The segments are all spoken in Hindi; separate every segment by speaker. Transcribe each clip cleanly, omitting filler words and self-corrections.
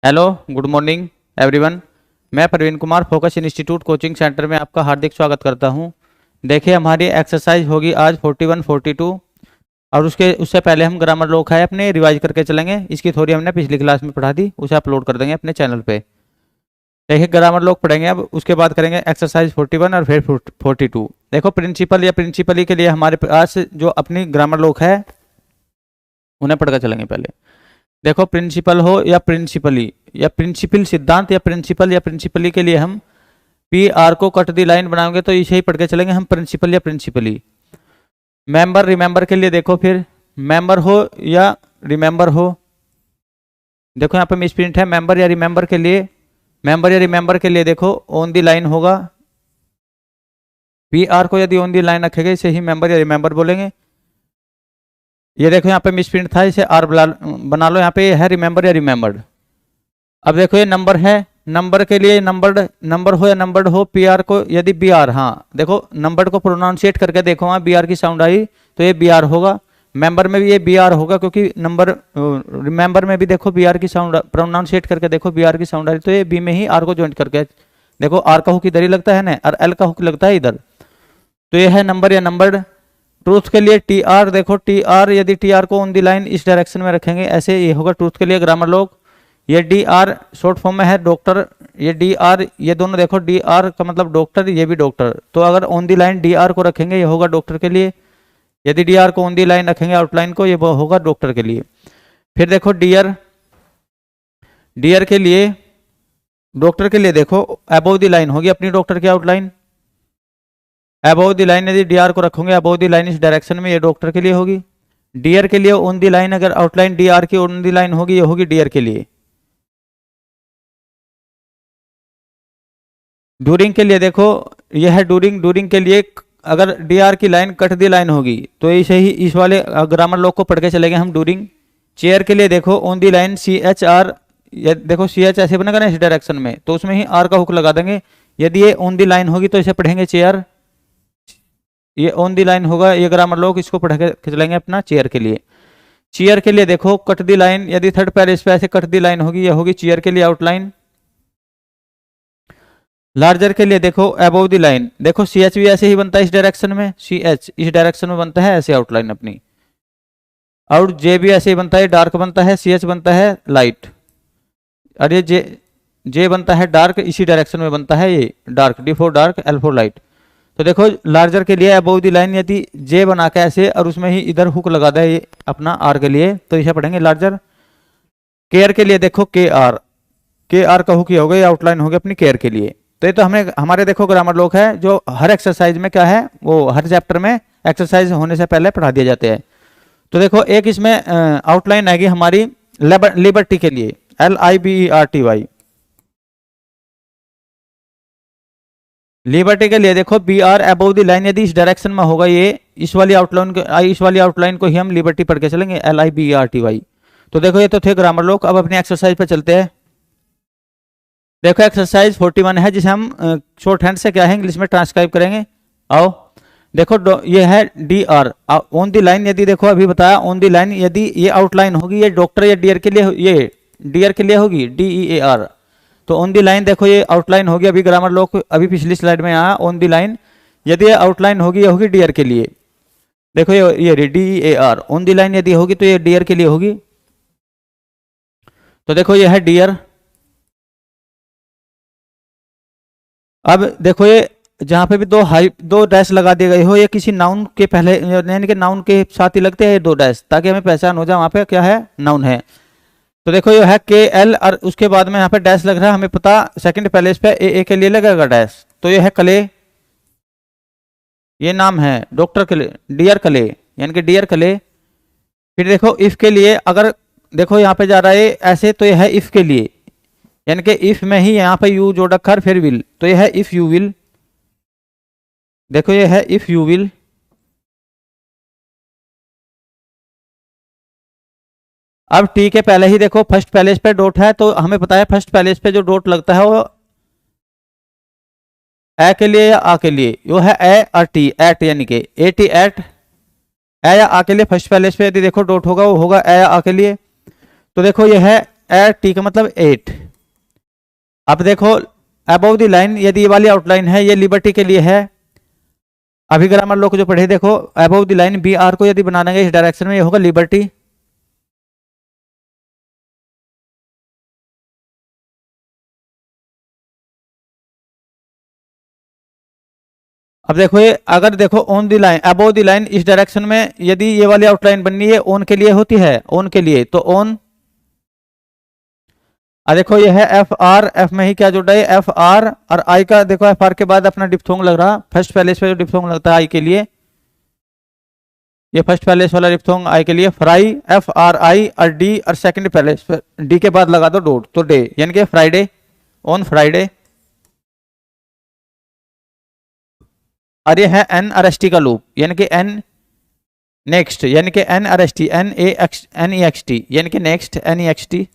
Speaker 1: Hello, good morning everyone. मैं Praveen Kumar focus institute coaching centre में आपका हार्दिक स्वागत करता हूं। देखिए, हमारी एक्सरसाइज होगी आज 41 42 और उससे पहले हम ग्रामर लोग है अपने रिवाइज करके चलेंगे। इसकी थ्योरी हमने पिछली क्लास में पढ़ा दी, उसे अपलोड कर देंगे अपने चैनल पे। देखिए, ग्रामर लोग पढ़ेंगे, अब उसके बाद करेंगे एक्सरसाइज 41 और फिर 42। देखो, प्रिंसिपल या प्रिंसिपली के लिए हमारे पास जो अपनी ग्रामर लोग है उन्हें पढ़कर चलेंगे पहले। देखो, प्रिंसिपल हो या प्रिंसिपली या प्रिंसिपल सिद्धांत या प्रिंसिपली के लिए हम पी आर को कट दी लाइन बनाएंगे, तो इसे ही पढ़ के चलेंगे हम, प्रिंसिपल या प्रिंसिपली। मेंबर रिमेंबर के लिए देखो, फिर मेंबर हो या रिमेंबर हो। देखो यहाँ पे मिसप्रिंट है, मेंबर या रिमेंबर के लिए। मेंबर या रिमेंबर के लिए देखो ऑन दी लाइन होगा। पी आर को यदि ऑन दी लाइन रखेंगे इसे ही मेंबर या रिमेंबर बोलेंगे। ये देखो यहाँ पे मिसप्रिंट था, इसे आर बना लो। यहाँ पे है रिमेंबर या रिमेंबर्ड। अब देखो ये नंबर है, नंबर के लिए नंबर हो या नंबर्ड हो, पी आर को यदि बी आर, हाँ देखो नंबर्ड को प्रोनाउंसिएट करके देखो, वहाँ बी आर की साउंड आई तो ये बी आर होगा। मेंबर में भी ये बी आर होगा, क्योंकि नंबर रिमेंबर में भी देखो बी आर की साउंड, प्रोनाउंसिएट करके देखो बी आर की साउंड आई, तो ये बी में ही आर को ज्वाइन करके देखो, आर का हुक इधर ही लगता है ना, और एल का हुक लगता है इधर, तो ये है नंबर या नंबर्ड। ट्रूथ के लिए टी आर, देखो टी आर, यदि टी आर को ऑन दी लाइन इस डायरेक्शन में रखेंगे ऐसे ये होगा ट्रूथ के लिए ग्रामर लोग। ये डी आर शॉर्ट फॉर्म में है डॉक्टर, ये डी आर, ये दोनों देखो डी आर का मतलब डॉक्टर, ये भी डॉक्टर, तो अगर on the line D R को रखेंगे ये होगा डॉक्टर के लिए। यदि डी आर को ऑन दी लाइन रखेंगे आउटलाइन को, ये होगा डॉक्टर के लिए। फिर देखो डियर, डियर के लिए, डॉक्टर के लिए देखो अबोव दी लाइन होगी अपनी डॉक्टर की आउटलाइन। अबोव दी लाइन यदि डी आर को रखोगे अबोव दी लाइन इस डायरेक्शन में, ये डॉक्टर के लिए होगी। डियर के लिए ऑन दी लाइन, अगर आउटलाइन डी आर की ऑन दी लाइन होगी ये होगी डियर के लिए। डूरिंग के लिए देखो, यह है डूरिंग, डूरिंग के लिए अगर डी आर की लाइन कट दी लाइन होगी तो इसे ही इस वाले ग्रामर लोग को पढ़ के चलेंगे हम, डूरिंग। चेयर के लिए देखो on the line C H R, देखो सी एच ऐसे बनेगा ना इस डायरेक्शन में, तो उसमें ही आर का हुक लगा देंगे। यदि ये ऑन दी लाइन होगी तो इसे पढ़ेंगे चेयर, ये ऑन दी लाइन होगा, ये ग्रामर लोग इसको पढ़ के चलेंगे अपना चेयर के लिए। चेयर के लिए देखो कट दी लाइन, यदि थर्ड पैरेज पे ऐसे कट दी लाइन होगी ये होगी चेयर के लिए आउटलाइन। लार्जर के लिए देखो अबोव द लाइन, देखो सी एच भी ऐसे ही बनता है इस डायरेक्शन में, सी एच इस डायरेक्शन में बनता है ऐसे आउटलाइन अपनी, और जे भी ऐसे ही बनता है, डार्क बनता है, सी एच बनता है लाइट, और ये जे जे बनता है डार्क, इसी डायरेक्शन में बनता है ये dark, D for dark, L for light. तो देखो लार्जर के लिए अबोव द लाइन यदि जे बना के ऐसे और उसमें ही इधर हुक लगा दे ये अपना आर के लिए, तो इसे पढ़ेंगे लार्जर। केयर के लिए देखो के आर का हुक ये हो गया, आउटलाइन हो गया अपनी केयर के लिए। तो ये तो हमने हमारे देखो ग्रामर लोग है जो हर एक्सरसाइज में क्या है, वो हर चैप्टर में एक्सरसाइज होने से पहले पढ़ा दिया जाते हैं। तो देखो एक इसमें आउटलाइन आएगी हमारी लिबर्टी के लिए, LIBERTY। लिबर्टी के लिए देखो B R above the line, यदि इस डायरेक्शन में होगा ये, इस वाली आउटलाइन को ही हम लिबर्टी पढ़ के चलेंगे, LIBERTY। तो देखो ये तो थे ग्रामर लोग, अब अपनी एक्सरसाइज पे चलते हैं। देखो एक्सरसाइज 41 है, जिसे हम शॉर्ट हैंड से क्या है इंग्लिश में ट्रांसक्राइब करेंगे। आओ देखो ये है D R on the line, यदि देखो अभी बताया ऑन दी लाइन, यदि ये आउटलाइन होगी ये डॉक्टर या डियर के लिए, ये डियर के लिए होगी DEAR, तो ऑन दी लाइन देखो ये आउटलाइन होगी, अभी ग्रामर लोग अभी पिछली स्लाइड में आया ऑन दी लाइन, यदि ये आउटलाइन होगी ये होगी डियर के लिए। देखो ये DEAR ऑन दी लाइन यदि होगी तो ये डियर के लिए होगी। तो देखो ये है डियर। अब देखो ये जहां पे भी दो डैश लगा दिए गए हो, ये किसी नाउन के पहले यानी कि नाउन के साथ ही लगते हैं दो डैश, ताकि हमें पहचान हो जाए वहां पे क्या है, नाउन है। तो देखो ये है KL और उसके बाद में यहाँ पे डैश लग रहा है, हमें पता सेकंड पैलेस पे ए के लिए लगेगा डैश, तो ये है कले, ये नाम है डॉक्टर कले, डियर कले यानी कि डियर कले। फिर देखो इफ के लिए, अगर देखो यहाँ पे जा रहा है ऐसे, तो ये है इफ के लिए, यानी कि इफ में ही यहाँ पे यू जोड़ रखा फिर विल, तो ये है इफ यू विल। देखो ये है इफ यू विल। अब टी के पहले ही देखो फर्स्ट पैलेस पे डॉट है, तो हमें पता है फर्स्ट पैलेस पे जो डॉट लगता है वो ए के लिए या आ के लिए, वो है ए और टी, एट यानी कि AT एट, ए या आ के लिए फर्स्ट पैलेस पे यदि देखो डॉट होगा वो होगा ए या आ के लिए। तो देखो ये है ए टी का मतलब 8। अब देखो अबव द लाइन, यदि ये वाली आउटलाइन है, ये लिबर्टी के लिए है। अभी ग्रामर लोग जो पढ़े देखो, above the line B R को यदि बनाना है इस डायरेक्शन में, ये होगा लिबर्टी। अब देखो ये, अगर देखो on the line above the line इस डायरेक्शन में यदि ये वाली आउटलाइन बननी है, ऑन के लिए होती है, ऑन के लिए तो ऑन। देखो ये है एफ आर, एफ में ही क्या जुड़ा है एफ आर, और आई का देखो एफ आर के बाद अपना डिप्थोंग लग रहा, फर्स्ट पैलेस पे जो डिप्थोंग लगता है आई के लिए, ये फर्स्ट पैलेस वाला डिप्थोंग आई के लिए फ्राई, एफ आर आई, और डी और सेकंड पैलेस पे डी के बाद लगा दो डॉट, तो डे यानी कि फ्राइडे, ऑन फ्राइडे। और ये है एन आर एस टी का लूप, यानी कि एन नेक्स्ट, यानी कि N R S T, N A X N E X T, यानी कि next N E X T.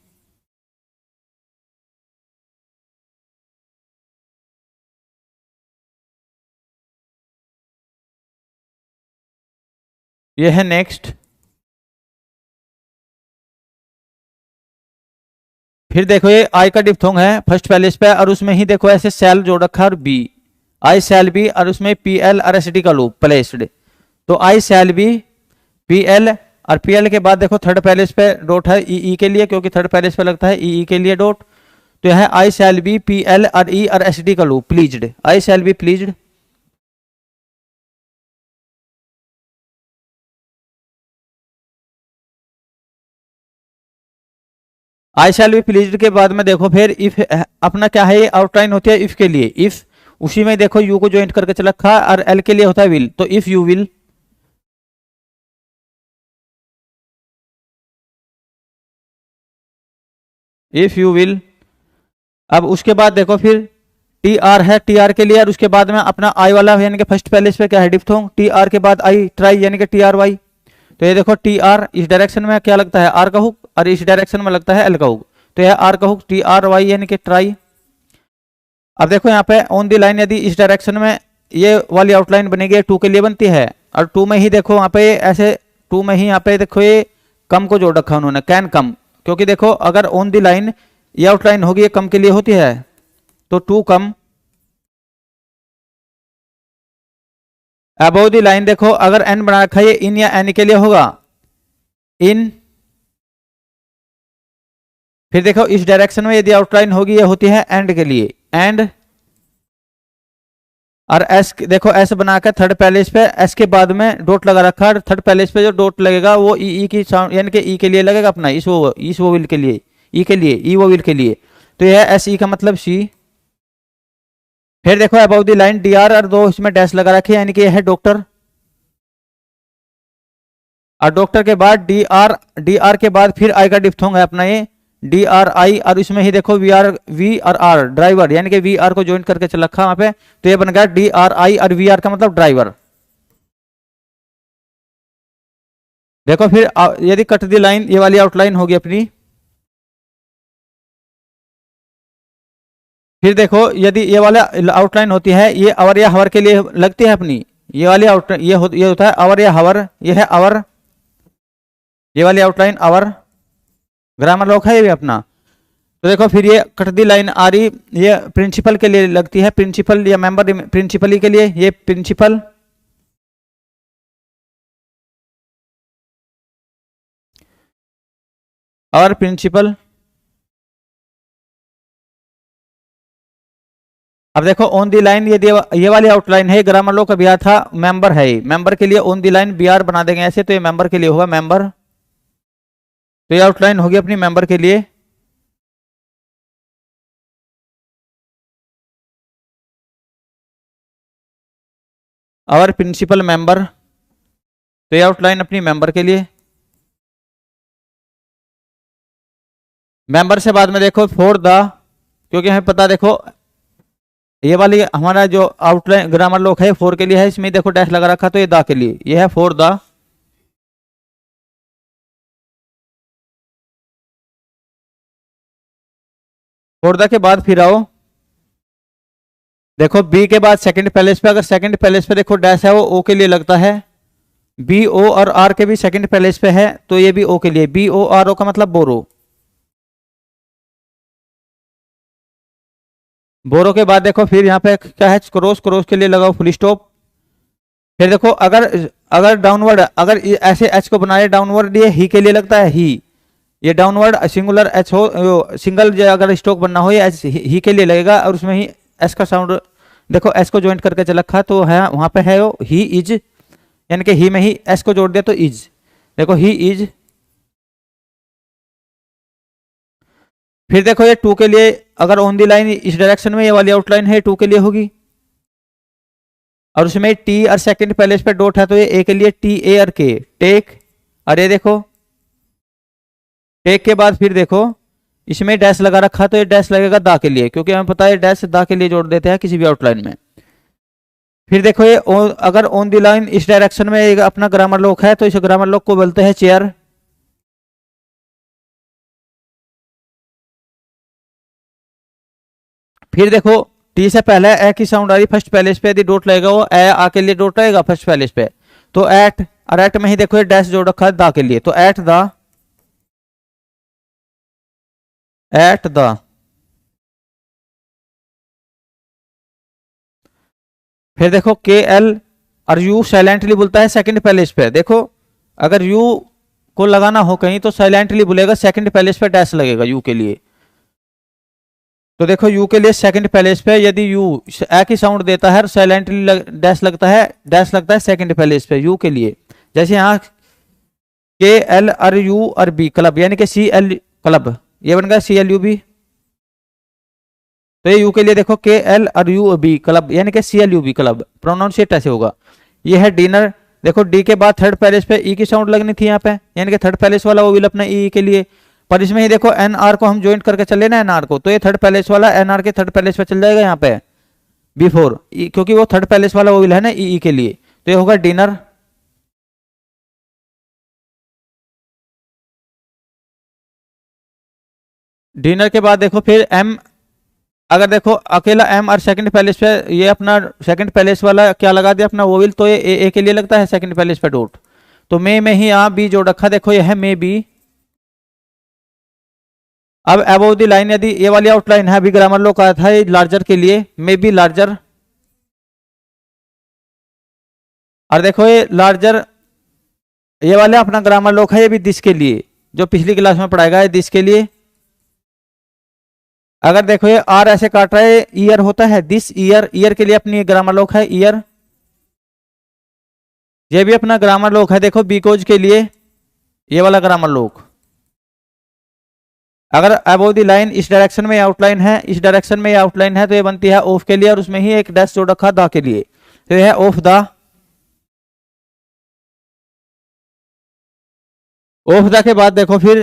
Speaker 1: ये है नेक्स्ट। फिर देखो ये आई का डिप्थोंग है फर्स्ट पैलेस पे, और उसमें ही देखो ऐसे सेल जोड़ रखा, और बी आई सेल बी, और उसमें P L R S D का लूप प्लेस्ड, तो आई सेल बी पी एल, और पी एल के बाद देखो थर्ड पैलेस पे डॉट है ई के लिए, क्योंकि थर्ड पैलेस पे लगता है ई के लिए डॉट, तो यह है I shall B P L और ई और एस डी का loop pleased, I shall be pleased. I shall be pleased के बाद में देखो फिर इफ अपना क्या है, आउटलाइन होती है इफ के लिए, इफ उसी में देखो यू को ज्वाइंट करके चल रखा, और एल के लिए होता है विल, तो if you will, if you will. अब उसके बाद देखो फिर टी आर है, टी आर के लिए, और उसके बाद में अपना आई वाला यानी कि फर्स्ट पैलेस पे क्या है डिप्थोंग, टी आर के बाद आई ट्राई यानी कि टी आर वाई, तो ये देखो टी आर इस डायरेक्शन में क्या लगता है आर का हुक, और इस डायरेक्शन में लगता है एल का हुक, तो यह आर का हुक टी आर वाई यानी कि ट्राई। अब देखो यहाँ पे ऑन दी लाइन यदि इस डायरेक्शन में ये वाली आउटलाइन बनेगी, टू के लिए बनती है, और टू में ही देखो वहां पे ऐसे, टू में ही यहाँ पे देखो ये कम को जोड़ रखा उन्होंने, कैन कम, क्योंकि देखो अगर ऑन दी लाइन ये आउटलाइन होगी, ये कम के लिए होती है, तो to come. Above the line देखो अगर एन बना रखा है, ये इन या एन के लिए होगा इन। फिर देखो इस डायरेक्शन में यदि आउटलाइन होगी, ये होती है एंड के लिए, एंड। और एस देखो एस बनाकर थर्ड पैलेस पे एस के बाद में डॉट लगा रखा है, थर्ड पैलेस पे जो डॉट लगेगा वो ई की साउंड यानी कि ई के लिए लगेगा अपना, इस वोविल के लिए, ई के लिए, ई वोविल के लिए, तो यह एस ई का मतलब सी। फिर देखो about the line D R और दो इसमें डैश लगा रखे यानी कि यह है डॉक्टर, और डॉक्टर के बाद डी आर के बाद फिर आई का डिप्थोंग है अपना ये डी आर आई, और इसमें ही देखो वी और आर ड्राइवर यानी कि वी आर को ज्वाइन करके चल रखा वहां पे, तो ये बन गया डी आर आई, और वी आर का मतलब ड्राइवर। देखो फिर यदि कट दी लाइन ये वाली आउटलाइन होगी अपनी, फिर देखो यदि ये वाला आउटलाइन होती है, ये आवर या हवर के लिए लगती है अपनी, ये वाली आउटलाइन ये होता है आवर या हवर, ये है आवर, ये वाली आउटलाइन आवर, ग्रामर लॉक है ये भी अपना। तो देखो फिर ये कट दी लाइन आ रही, ये प्रिंसिपल के लिए लगती है, प्रिंसिपल या मेंबर प्रिंसिपल के लिए, ये प्रिंसिपल। और प्रिंसिपल। अब देखो ऑन दी लाइन ये वाली आउटलाइन है, ग्रामर लॉक अभी था, मेंबर है, मेंबर के लिए on the line B R बना देंगे ऐसे, तो ये मेंबर के लिए होगा मेंबर, तो ये आउटलाइन होगी अपनी मेंबर के लिए। और प्रिंसिपल मेंबर, तो ये आउटलाइन अपनी मेंबर के लिए। मेंबर से बाद में देखो फॉर द, क्योंकि हमें पता देखो ये वाली हमारा जो आउटलाइन ग्रामर लॉक है फोर के लिए है, इसमें देखो डैश लगा रखा, तो ये द के लिए, ये है फॉर द। फॉर द के बाद फिर आओ, देखो बी के बाद सेकंड पैलेस पे, अगर सेकंड पैलेस पे देखो डैश है वो ओ के लिए लगता है, बी ओ और आर के भी सेकंड पैलेस पे है, तो ये भी ओ के लिए, बी ओ आर ओ का मतलब बोरो। बोरो के बाद देखो फिर यहाँ पे क्या है, क्रॉस, क्रॉस के लिए लगाओ फुल स्टॉप। फिर देखो अगर अगर डाउनवर्ड, अगर ऐसे एच को बनाए डाउनवर्ड, ये ही के लिए लगता है ही, ये डाउनवर्ड सिंगुलर एच हो, सिंगल अगर स्ट्रोक बनना हो, ये एच ही के लिए लगेगा, और उसमें ही एस का साउंड, देखो एस को ज्वाइंट करके चल रखा तो है वहां पे है वो ही इज, यानी कि ही में ही एस को जोड़ दिया तो इज, देखो ही इज। फिर देखो ये टू के लिए, अगर ऑन दी लाइन इस डायरेक्शन में ये वाली आउटलाइन है टू के लिए होगी, और उसमें टी और सेकंड पहले इस पे डॉट है तो ये ए के लिए टी ए और के टेक। और ये देखो टेक के बाद फिर देखो इसमें डैश लगा रखा तो ये डैश लगेगा दा के लिए, क्योंकि हमें पता है डैश दा के लिए जोड़ देते हैं किसी भी आउटलाइन में। फिर देखो ये अगर ऑन दी लाइन इस डायरेक्शन में एक अपना ग्रामर लॉक है तो इस ग्रामर लॉक को बोलते हैं चेयर। फिर देखो टी से पहले ए की साउंड आ रही फर्स्ट पैलेस पे, यदि डॉट लगेगा वो ए आ के लिए डॉट लगेगा फर्स्ट पैलेस पे, तो एट, और एट में ही देखो ये डैश जोड़ रखा है दा के लिए, तो एट द, एट द। फिर देखो के एल और यू साइलेंटली बोलता है सेकंड पैलेस पे, देखो अगर यू को लगाना हो कहीं तो साइलेंटली बोलेगा, सेकंड पैलेस पे डैश लगेगा यू के लिए, तो देखो यू के लिए सेकंड पैलेस पे यदि यू ए की साउंड देता है साइलेंटली डैश लगता है, डैश लगता है सेकंड पैलेस पे यू के लिए। जैसे यहाँ के एल और यू और बी क्लब, यानी कि सी एल क्लब, ये बन गया सी एल यू बी, तो ये यू के लिए देखो के एल और यू बी क्लब, यानी कि C L U B club, pronunciate ऐसे होगा। ये है डिनर, देखो डी के बाद थर्ड पैलेस पे ई की साउंड लगनी थी यहाँ पे, यानी कि थर्ड पैलेस वाला वो विल अपना ई के लिए, पर इसमें ही देखो एन आर को हम ज्वाइंट करके चले ना एन आर को, तो ये थर्ड पैलेस वाला एन आर के थर्ड पैलेस पे चल जाएगा यहाँ पे बिफोर, क्योंकि वो थर्ड पैलेस वाला वो विल है ना ई के लिए, तो ये होगा डिनर। डिनर के बाद देखो फिर एम, अगर देखो अकेला एम और सेकंड पैलेस पे, ये अपना सेकंड पैलेस वाला क्या लगा दिया अपना वोविल, तो ये ए के लिए लगता है सेकंड पैलेस पे डॉट, तो मे में ही यहाँ बी जोड़ रखा, देखो ये है मे बी। अब अबव द लाइन, यदि ये वाली आउटलाइन है, अभी ग्रामर लोग आया था ये लार्जर के लिए, मे बी लार्जर, और देखो ये लार्जर ये वाला अपना ग्रामर लोग है, ये भी दिस के लिए, जो पिछली क्लास में पढ़ाएगा ये दिस के लिए। अगर देखो ये आर ऐसे काट रहा है, ईयर होता है दिस ईयर, ईयर के लिए अपनी ग्रामर लोक है ईयर, ये भी अपना ग्रामर लोक है देखो बीकोज के लिए, ये वाला ग्रामर लोक। अगर अबोव द लाइन इस डायरेक्शन में आउटलाइन है, इस डायरेक्शन में आउटलाइन है, तो ये बनती है ऑफ के लिए, और उसमें ही एक डैश जोड़ रखा दा के लिए, तो ये है ऑफ द। ऑफ द के बाद देखो फिर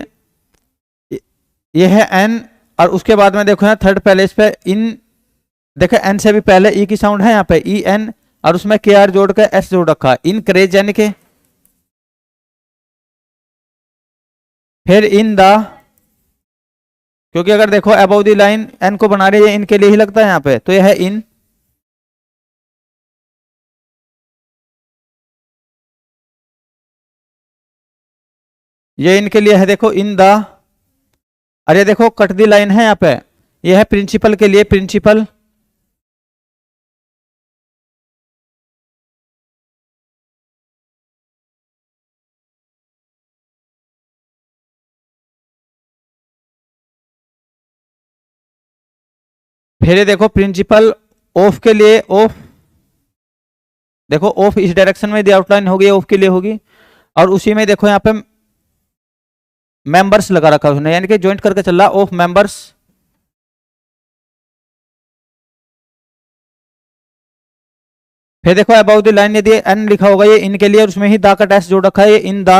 Speaker 1: ये है एन, और उसके बाद में देखो ना थर्ड पैलेस पे इन, देखो एन से भी पहले ई की साउंड है यहाँ पे ई एन, और उसमें के आर जोड़ के एस जोड़ रखा, इन करेज, यानी के फिर इन द, क्योंकि अगर देखो अबव द लाइन एन को बना रही है इनके लिए ही लगता है यहाँ पे, तो यह है इन। ये इनके लिए है देखो इन द, अरे देखो कट दी लाइन है यहाँ पे, ये है प्रिंसिपल के लिए प्रिंसिपल। फिर ये देखो प्रिंसिपल ऑफ के लिए, ऑफ देखो ऑफ इस डायरेक्शन में आउटलाइन होगी ऑफ के लिए होगी, और उसी में देखो यहाँ पे मेंबर्स लगा रखा उसने, यानी कि ज्वाइंट करके चल रहा ऑफ मेंबर्स। फिर देखो अबाउट द लाइन यदि एन लिखा होगा ये इनके लिए, और उसमें ही दा का डैश जोड़ रखा है, ये इन दा।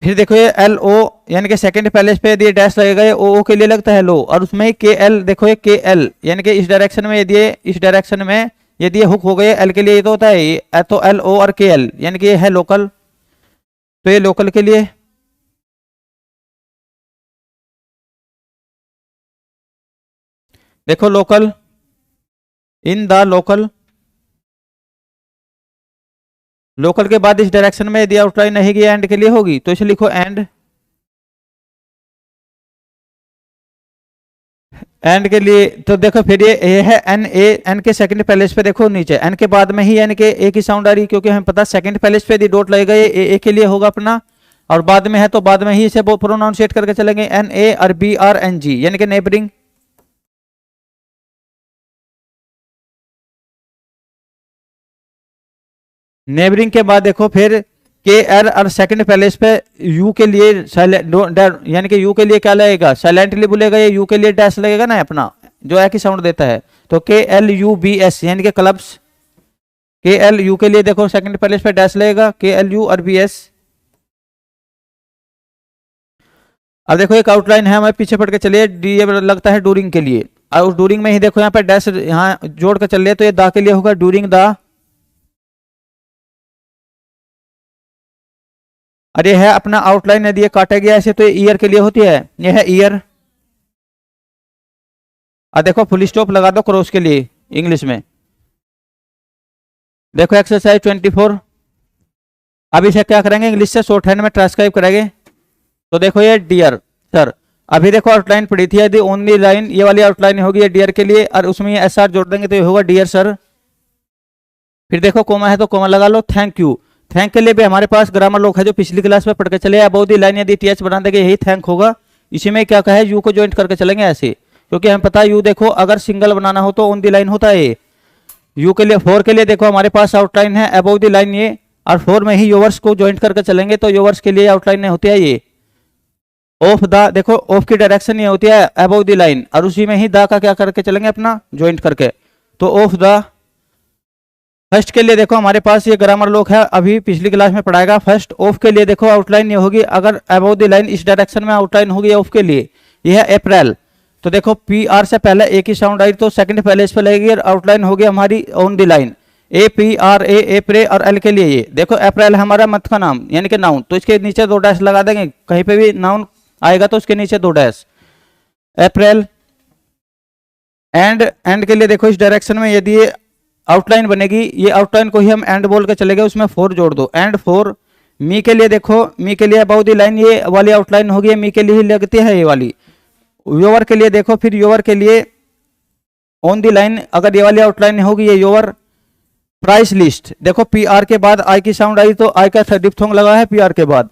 Speaker 1: फिर देखो ये एल ओ, यानी कि सेकंड पैलेस पे यदि डैश लगेगा ये ओ के लिए लगता है लो, और उसमें ही के एल, देखो ये के एल, यानी कि इस डायरेक्शन में यदि इस डायरेक्शन में यदि ये हुक हो गए एल के लिए, ये तो होता है ये तो एल ओ और के एल, यानी कि ये है लोकल, तो ये लोकल के लिए। देखो local, in the local, local के बाद इस डायरेक्शन में यदि आउटलाइन रहेगी एंड के लिए होगी, तो इसे लिखो एंड। एंड के लिए तो देखो फिर ये है एन ए, एन के सेकंड पैलेस पे देखो नीचे एन के बाद में ही एन के ए की साउंड आ रही, क्योंकि हमें पता सेकंड पैलेस पे यदि डॉट लगेगा ये ए के लिए होगा अपना, और बाद में है तो बाद में ही इसे प्रोनाउंसिएट करके चलेंगे एन ए और बी आर एन जी, यानी कि नेबरिंग। नेबरिंग के बाद देखो फिर के एल और सेकंड पैलेस पे यू के लिए यानी कि यू के लिए क्या लगेगा, साइलेंटली बोलेगा, ये यू के लिए डैश लगेगा ना अपना, जो है कि साउंड देता है, तो के एल यू बी एस यानी कि क्लब्स। के एल यू के लिए देखो सेकंड पैलेस पे डैश लगेगा, के एल यू और बी एस। अब देखो एक आउटलाइन है, हमें पीछे पढ़ के चलिए, डी ये लगता है डूरिंग के लिए, और उस डूरिंग में ही देखो यहाँ पे डैश यहाँ जोड़ कर चल रहे, तो ये दा के लिए होगा डूरिंग दा। अरे है अपना आउटलाइन यदि ये काटा गया ऐसे तो ये ईयर के लिए होती है, ये है ईयर। और देखो फुल स्टॉप लगा दो क्रॉस के लिए इंग्लिश में। देखो एक्सरसाइज 24। अब इसे क्या करेंगे, इंग्लिश से शॉर्ट हैंड में ट्रांसक्राइब करेंगे। तो देखो ये डियर सर, अभी देखो आउटलाइन पड़ी थी, यदि ओनली लाइन ये वाली आउटलाइन होगी ये डियर के लिए, और उसमें ये एस आर जोड़ देंगे तो ये होगा डियर सर। फिर देखो कोमा है तो कोमा लगा लो, थैंक यू। थैंक के लिए भी हमारे पास ग्रामर लोग है जो पिछली क्लास में पढ़ के चले, अबाउट दी लाइन यदि टीएच बना देंगे यही थैंक होगा। इसी में क्या कहा है, यू को ज्वाइंट करके चलेंगे ऐसे, क्योंकि हमें पता है यू देखो अगर सिंगल बनाना हो तो ऑन दी लाइन होता है ये। यू के लिए फोर के लिए देखो हमारे पास आउटलाइन है अबाउट दी लाइन ये, और फोर में ही योवर्स को ज्वाइंट करके चलेंगे तो योवर्स के लिए आउटलाइन होती है ये। ऑफ द देखो ऑफ की डायरेक्शन ये होती है अबाउट दी लाइन, और उसी में ही द का क्या करके चलेंगे अपना ज्वाइंट करके, तो ऑफ द। फर्स्ट के लिए देखो हमारे पास ये ग्रामर लोग है, अभी पिछली क्लास में पढ़ाएगा। फर्स्ट ऑफ के लिए देखो आउटलाइन ये होगी, अगर अबाउट द लाइन इस डायरेक्शन में आउटलाइन होगी ऑफ के लिए, ये है अप्रैल। तो देखो पी आर से पहले एक ही साउंड आई तो सेकंड पहले इस पे लगेगी, और आउटलाइन होगी हमारी on the line A P R A pray, और एल के लिए ये देखो अप्रैल हमारा मंथ का नाम यानी कि नाउन, तो इसके नीचे दो डैश लगा देंगे, कहीं पे भी नाउन आएगा तो उसके नीचे दो डैश अप्रैल। एंड के लिए देखो इस डायरेक्शन में यदि ये आउटलाइन बनेगी, ये आउटलाइन को ही हम एंड बोल के चले गए, उसमें फोर जोड़ दो एंड फोर। मी के लिए देखो, मी के लिए अबाउट द लाइन ये वाली आउटलाइन होगी, मी के लिए ही लगती है ये वाली। योवर के लिए देखो, फिर योवर के लिए ऑन द लाइन अगर ये वाली आउटलाइन होगी ये योवर। प्राइस लिस्ट देखो पी आर के बाद आई की साउंड आई तो आई का डिप्थोंग लगा है पी आर के बाद।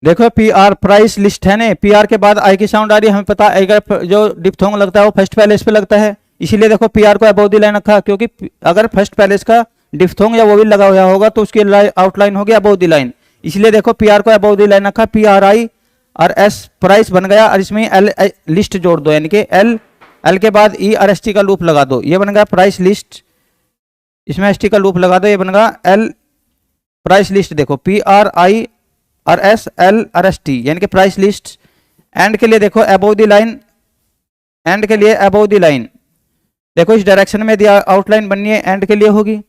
Speaker 1: देखो पी आर प्राइस लिस्ट है ना, पी आर के बाद आई की साउंड आ रही है, हमें पता है जो डिप्थोंग लगता है वो फर्स्ट पैलेस पे लगता है, इसीलिए देखो पी आर को अबाउट द लाइन रखा, क्योंकि अगर फर्स्ट पैलेस का डिप्थोंग या वो भी लगा हुआ होगा तो उसकी आउटलाइन होगी अबाउट द लाइन, इसलिए देखो पी आर को अबाउट द लाइन रखा, पी आर आई और एस प्राइस बन गया, और इसमें एल लिस्ट जोड़ दो यानी कि एल के बाद ई और एस टी का लूप लगा दो, ये बन गया प्राइस लिस्ट, इसमें एस टी का लूप लगा दो, ये बन गया एल प्राइस लिस्ट। देखो पी आर आई और एस एल और एस टी यानी कि प्राइस लिस्ट। एंड के लिए देखो अबोव द लाइन, एंड के लिए अबोव द लाइन देखो इस डायरेक्शन में दिया आउटलाइन बननी है, एंड के लिए होगी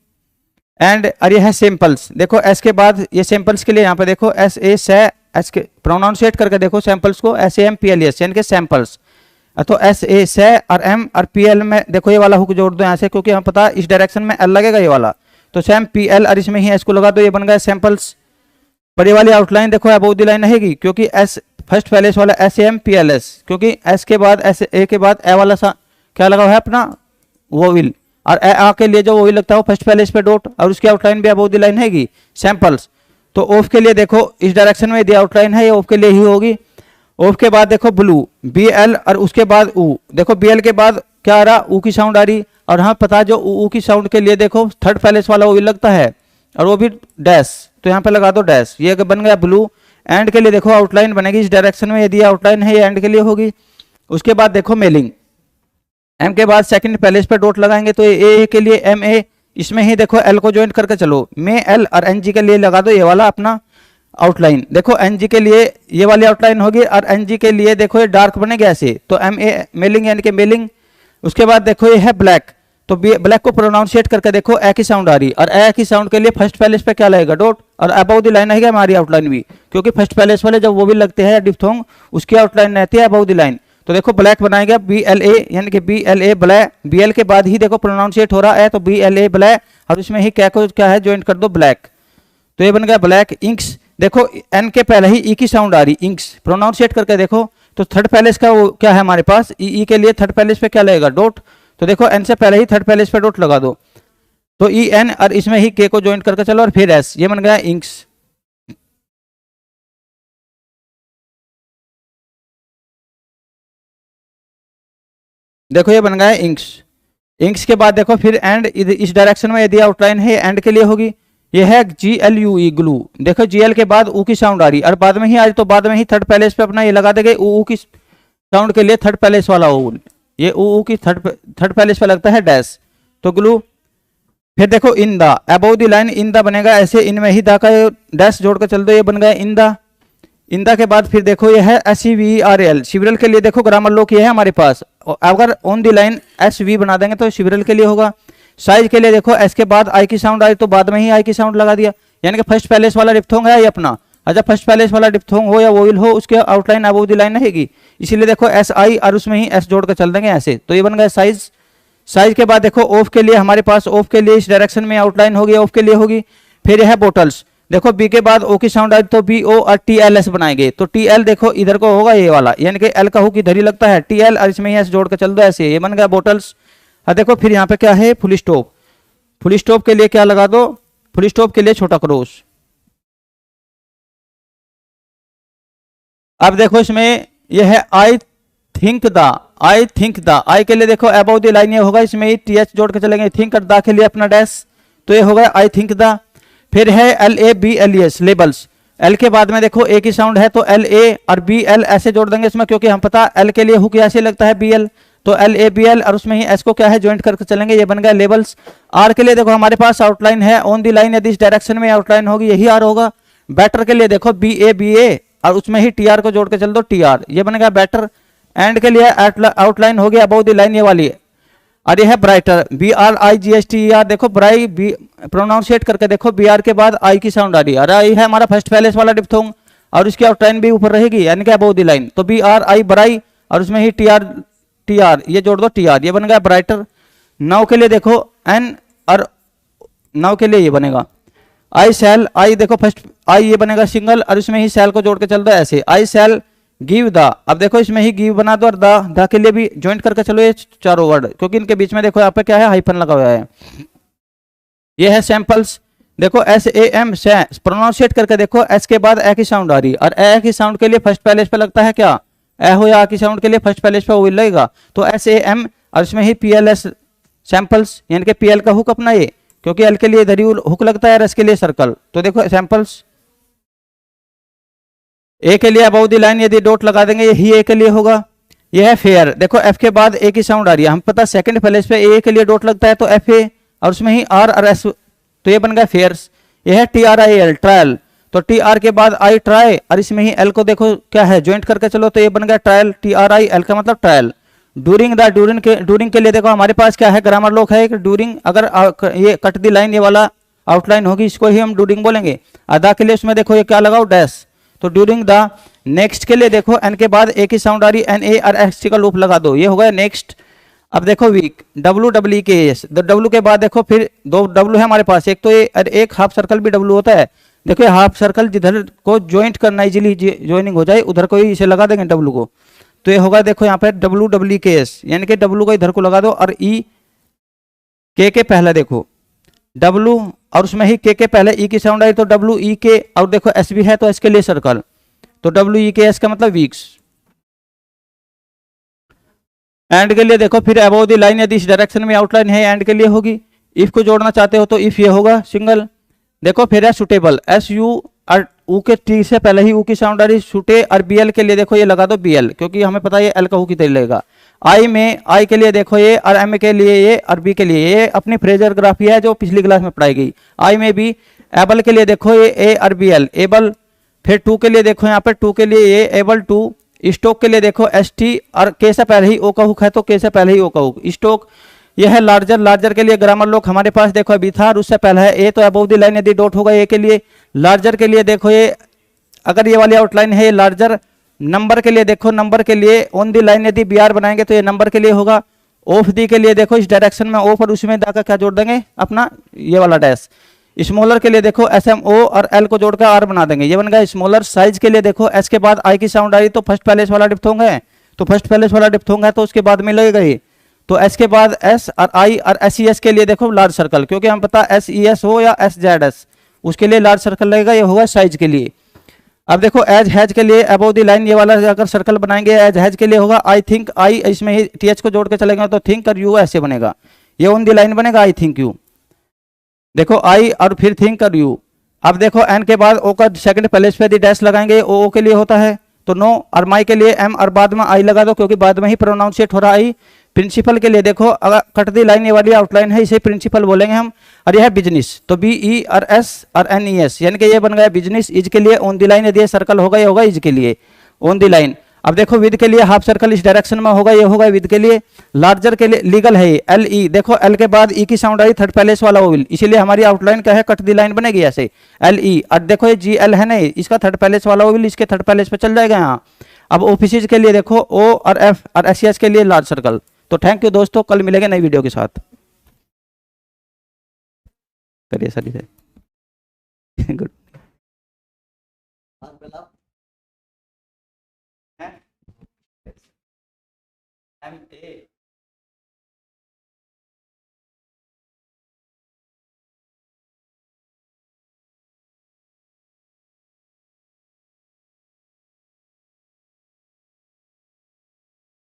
Speaker 1: एंड। और ये है सैंपल्स, देखो एस के बाद ये सैंपल्स के लिए यहाँ पे देखो एस ए से एस के प्रोनाउंसिएट करके देखो सैंपल्स को S A M P L S यानी कि सैंपल्स, तो एस ए से और एम और पी एल में देखो ये वाला हुक जोड़ दो यहाँ से, क्योंकि हमें पता इस डायरेक्शन में एल लगेगा ये वाला, तो सैम पी एल और इसमें ही एस को लगा दो, ये बन गया सैंपल्स। बड़ी वाली आउटलाइन देखो अबोव द लाइन रहेगी, क्योंकि एस फर्स्ट पैलेस वाला S M P L S, क्योंकि एस के बाद एस ए के बाद ए वाला सा क्या लगा हुआ है अपना वोविल, और ए आ के लिए जो वोविल लगता है वो फर्स्ट पैलेस पे डॉट, और उसकी आउटलाइन भी अबोव द लाइन रहेगी सैंपल्स। तो ऑफ के लिए देखो इस डायरेक्शन में यदि आउटलाइन है ये ऑफ के लिए ही होगी। ऑफ के बाद देखो ब्लू बी एल और उसके बाद ऊ, देखो बी एल के बाद क्या आ रहा ऊ की साउंड आ रही, और हाँ पता जो ऊ की साउंड के लिए देखो थर्ड पैलेस वाला वोविल लगता है और वो भी डैश, तो यहाँ पे लगा दो डैश, ये बन गया ब्लू। एंड के लिए देखो आउटलाइन बनेगी इस डायरेक्शन में, यदि आउटलाइन है ये एंड के लिए होगी। उसके बाद देखो मेलिंग, एम के बाद सेकंड पैलेस पे डॉट लगाएंगे तो ए के लिए एम ए, इसमें ही देखो एल को ज्वाइंट करके चलो, मे एल और एन जी के लिए लगा दो ये वाला अपना आउटलाइन। देखो एन जी के लिए ये वाली आउटलाइन होगी, और एन जी के लिए देखो ये डार्क बनेगा ऐसे, तो एम ए मेलिंग यानी कि मेलिंग। उसके बाद देखो ये है ब्लैक, तो ब्लैक को प्रोनाउंसिएट करके देखो ए की साउंड आ रही, और ए की साउंड के लिए फर्स्ट पैलेस पे क्या लगेगा डॉट, और अबाउट द लाइन आएगा हमारी आउटलाइन भी, क्योंकि फर्स्ट पैलेस वाले जब वो भी लगते हैं डिप्थोंग, उसकी आउटलाइन रहती है अबव द लाइन। तो देखो ब्लैक बनाएगा BLA, यानी कि BLA ब्लैक, BL के बाद ही देखो प्रोनाउंसिएट हो रहा है तो BLA ब्लैक, और उसमें ही क्या को क्या है ज्वाइंट कर दो ब्लैक, तो ये बन गया ब्लैक इंक्स। देखो एन के पहले ही ई की साउंड आ रही, इंक्स प्रोनाउंसिएट करके देखो तो थर्ड पैलेस का वो क्या है हमारे पास, ई के लिए थर्ड पैलेस पे क्या लगेगा, डॉट। तो देखो एन से पहले ही थर्ड पैलेस पे डॉट लगा दो, तो EN और इसमें ही के को ज्वाइंट करके चलो और फिर एस, ये बन गया इंक्स। देखो ये बन गया इंक्स। इंक्स के बाद देखो फिर एंड, इस डायरेक्शन में यदि आउटलाइन है एंड के लिए होगी, ये है GLUE ग्लू। देखो GL के बाद ऊ की साउंड आ रही, और बाद में ही आज तो बाद में ही थर्ड पैलेस पे अपना ये लगा देंगे ऊ की साउंड के लिए थर्ड पैलेस वाला ऊ, ये ऊ की थर्ड पैलेस पे लगता है डैश, तो ग्लू। फिर देखो in the above the line, in the बनेगा ऐसे, इनमें ही दा का डैश जोड़ कर चल दो, ये बन गया इन द। इन द के बाद फिर देखो ये है SEVERL, सिवरल के लिए देखो ग्रामर लॉक ये है हमारे पास, अगर ऑन द लाइन SV बना देंगे तो सिवरल के लिए होगा। साइज के लिए देखो एस के बाद आई की साउंड आई तो बाद में ही आई की साउंड लगा दिया, यानी कि फर्स्ट पैलेस वाला डिप्थोंग है ये अपना, अच्छा फर्स्ट पैलेस वाला डिप्थोंग हो या वोइल हो उसके आउटलाइन अबव द लाइन रहेगी, इसीलिए देखो SI और उसमें ही S जोड़ कर चल देंगे ऐसे, तो ये बन गया साइज। साइज के बाद देखो ऑफ के लिए हमारे पास, ऑफ के लिए इस डायरेक्शन में आउटलाइन होगी, ऑफ के लिए होगी। फिर यह है बोटल्स, देखो बी के बाद ओ की साउंड आई तो BO और TLS बनाएंगे, तो TL देखो इधर को होगा ये वाला, यानी कि L का हुक इधर ही लगता है, TL और इसमें S जोड़ कर चल दो ऐसे, ये बन गया बोटल्स। और देखो फिर यहाँ पे क्या है फुल स्टॉप, फुल स्टॉप के लिए क्या लगा दो, फुल स्टॉप के लिए छोटा क्रॉस। अब देखो इसमें यह है I think the, I think the, I के लिए देखो अबव द लाइन ये होगा, इसमें ही TH जोड़ के चलेंगे, थिंक और द के लिए अपना डैश, तो ये होगा आई थिंक द। फिर है LABLES लेबल्स, L के बाद में देखो A की साउंड है तो LA और BL ऐसे जोड़ देंगे इसमें, क्योंकि हम पता L के लिए हुक ऐसे लगता है BL, तो LABL और उसमें ही S को क्या है ज्वाइंट करके चलेंगे, ये बन गया लेबल्स। R के लिए देखो हमारे पास आउटलाइन है ऑन दी लाइन, यदि इस डायरेक्शन में आउटलाइन होगी यही R होगा। बैटर के लिए देखो BA और उसमें ही TR को जोड़ के चल दो TR, ये बन गया बैटर। एंड के लिए आउटलाइन हो गया अबव द लाइन ये वाली, और ये है ब्राइटर BRIGHTER, देखो ब्राई प्रोनाउंसिएट करके देखो BR के बाद आई की साउंड आ रही है, और आई है हमारा फर्स्ट पैलेस वाला डिप्थोंग और उसकी आउटलाइन भी ऊपर रहेगी, यानी कि अबव द लाइन, तो BRI ब्राई और उसमें ही TR ये जोड़ दो TR, ये बन गया ब्राइटर। नाउ के लिए देखो N और नाउ के लिए ये बनेगा आई सेल, आई देखो फर्स्ट आई ये बनेगा सिंगल और इसमें ही सेल को जोड़ के चल दो ऐसे, आई सेल गिव द, अब देखो इसमें ही गिव बना दो और द के लिए भी ज्वाइंट करके चलो ये चारों वर्ड, क्योंकि इनके बीच में देखो यहाँ पे क्या है हाइफन लगा हुआ है। ये है सैंपल्स, देखो SAM से प्रोनाउंसिएट करके देखो S के बाद ए की साउंड आ रही, और ए की साउंड के लिए फर्स्ट पैलेस पे लगता है क्या ए हो, या की साउंड के लिए फर्स्ट पैलेस पे वो लगेगा, तो SAM और इसमें ही PLS सैंपल्स, यानी कि PL का हुक अपना ये, क्योंकि L के लिए इधर ही हुक लगता है और S के लिए सर्कल, तो देखो सैंपल्स। ए के लिए अबव द लाइन यदि डॉट लगा देंगे यही ए के लिए होगा। यह है फेयर, देखो एफ के बाद ए की साउंड आ रही है, हम पता सेकंड पैलेस पे ए के लिए डॉट लगता है तो FA और उसमें ही R और S, तो ये बन गया फेयर्स। यह है TRIL ट्रायल, तो TR के बाद आई ट्राई और इसमें ही L को देखो क्या है ज्वाइंट करके चलो, तो ये बन गया ट्रायल, TRIL का मतलब ट्रायल। डूरिंग द, डूरिंग के लिए देखो हमारे पास क्या है ग्रामर लॉक है एक डूरिंग, अगर ये कट दी लाइन ये वाला आउटलाइन होगी इसको ही हम डूरिंग बोलेंगे। अदा के लिए उसमें देखो ये क्या लगाओ डैश, तो ड्यूरिंग द। नेक्स्ट के लिए देखो एन के बाद ए की साउंड आ रही, NA और XT का लूप लगा दो, ये होगा नेक्स्ट। अब देखो वीक WWEKS, W के बाद देखो फिर दो W है हमारे पास, एक तो ये और एक हाफ सर्कल भी W होता है, देखो ये हाफ सर्कल जिधर को ज्वाइंट करना इजीली ज्वाइनिंग हो जाए उधर को ही इसे लगा देंगे W को, तो ये होगा देखो यहाँ पे WWEKS, यानी कि W को इधर को लगा दो और E के पहले देखो W और उसमें ही के पहले ई की साउंड आई तो WEK, और देखो S भी है तो S के लिए सर्कल, तो WEKS का मतलब वीक्स। एंड के लिए देखो फिर अबव द लाइन यदि इस डायरेक्शन में आउटलाइन है एंड के लिए होगी। इफ को जोड़ना चाहते हो तो इफ ये होगा सिंगल। देखो फिर है सुटेबल, SU और U के T से पहले ही U की साउंड आ रही, सुटे और BL के लिए देखो ये लगा दो BL, क्योंकि हमें पता है L का हु किधर लगेगा। आई में आई के लिए देखो ये, और M के लिए ये, और B के लिए ये अपनी फ्रेजर ग्राफी है जो पिछली क्लास में पढ़ाई गई। आई में भी एबल के लिए देखो ये A और BL एबल, फिर 2 के लिए देखो यहाँ पे 2 के लिए ये एबल 2, स्टोक के लिए देखो ST और K से पहले ही O का हुक है तो K से पहले ही O का हुक स्टोक। यह है लार्जर, लार्जर के लिए ग्रामर लॉक हमारे पास देखो अभी था और उससे पहले है ए, तो अबव द लाइन यदि डॉट होगा ए के लिए। लार्जर के लिए देखो ये अगर ये वाली आउटलाइन है ये लार्जर, नंबर के लिए देखो, नंबर के लिए ऑन दी लाइन यदि बी आर बनाएंगे तो ये नंबर के लिए होगा। ऑफ दी के लिए देखो इस डायरेक्शन में ऑफ और उसमें दाका क्या जोड़ देंगे अपना ये वाला डैश। स्मॉलर के लिए देखो एस एम ओ और एल को जोड़कर आर बना देंगे, ये बन गया स्मॉलर। साइज के लिए देखो एस के बाद आई की साउंड आई तो फर्स्ट पैलेस वाला डिप्थोंग है, तो फर्स्ट पैलेस वाला डिप्थोंग है तो उसके बाद में लगेगा ये, तो एस के बाद एस और आई और एस ई एस के लिए देखो लार्ज सर्कल, क्योंकि हम पता एस ई एस हो या एस जेड एस, उसके लिए लार्ज सर्कल लगेगा, ये होगा साइज के लिए। अब देखो एज हैज के लिए अबव द लाइन ये वाला अगर सर्कल बनाएंगे एज हैज के लिए होगा आई थिंक, आई इसमें ही टी एच को जोड़ के चलेंगे तो थिंक और यू ऐसे बनेगा, ये ऑन द लाइन बनेगा आई थिंक यू। देखो आई और फिर थिंक और यू। अब देखो एन के बाद ओ का सेकंड प्लेस पे दी डैश लगाएंगे, ओ के लिए होता है तो नो, और माई के लिए एम और बाद में आई लगा दो क्योंकि बाद में ही प्रोनाउंसिएट हो रहा आई। प्रिंसिपल के लिए देखो अगर कट दी लाइन ये वाली आउटलाइन है इसे प्रिंसिपल बोलेंगे हम, और यह है बिजनेस तो बी ई और एस और एन ई एस, यानी कि ये बन गया बिजनेस। इज के लिए ऑन दी लाइन यदि सर्कल होगा ये होगा इज के लिए ऑन दी लाइन। अब देखो विद के लिए हाफ सर्कल इस डायरेक्शन में होगा, ये होगा विद के लिए। लार्जर के लिए लीगल है एल ई, देखो एल के बाद ई की साउंड आई थर्ड पैलेस वाला ओविल, इसीलिए हमारी आउटलाइन क्या है कट दी लाइन बनेगी ऐसे एल ई। और देखो ये जी एल है ना इसका थर्ड पैलेस वाला ओविल इसके थर्ड पैलेस पे चल जाएगा यहाँ। अब ऑफिस के लिए देखो ओ और एफ और एस सी एस के लिए लार्ज सर्कल। तो थैंक यू दोस्तों, कल मिलेंगे नई वीडियो के साथ। करिए सर गुड।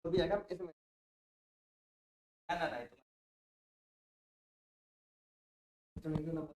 Speaker 1: तो भी आएगा इसमें ना ना